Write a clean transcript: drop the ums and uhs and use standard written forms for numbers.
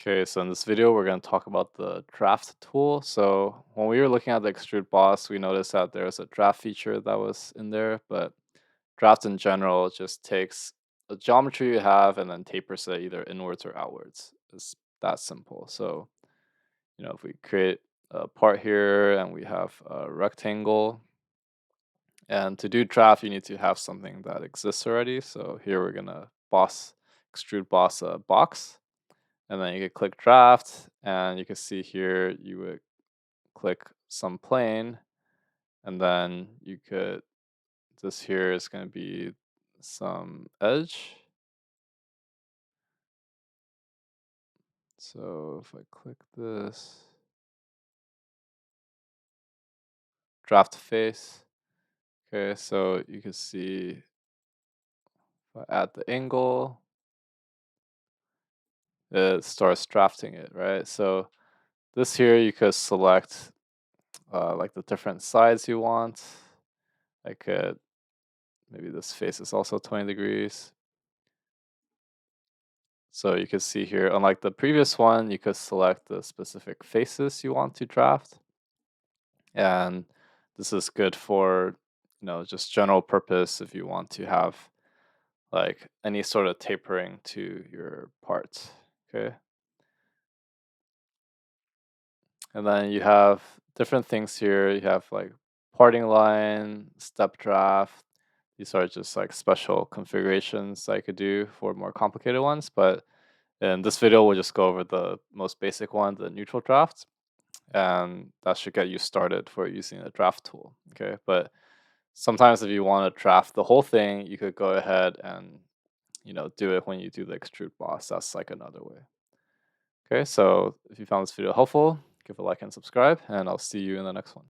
Okay, so in this video, we're going to talk about the draft tool. So when we were looking at the extrude boss, we noticed that there's a draft feature that was in there, but draft in general just takes the geometry you have and then tapers it either inwards or outwards. It's that simple. So, if we create a part here and we have a rectangle, and to do draft, you need to have something that exists already. So here we're going to extrude boss a box. And then you could click draft, and you can see here you would click some plane, and then this here is going to be some edge. So if I click this, draft face, okay, so you can see if I add the angle, it starts drafting it, right? So this here you could select like the different sides you want. I could maybe this face is also 20 degrees. So you can see here, unlike the previous one, you could select the specific faces you want to draft. And this is good for, just general purpose if you want to have like any sort of tapering to your parts. Okay. And then you have different things here. You have like parting line, step draft. These are just like special configurations I could do for more complicated ones. But in this video, we'll just go over the most basic one, the neutral draft, and that should get you started for using a draft tool. Okay, but sometimes if you want to draft the whole thing, you could go ahead and do it when you do the extrude boss. That's like another way. Okay, so if you found this video helpful, give a like and subscribe, and I'll see you in the next one.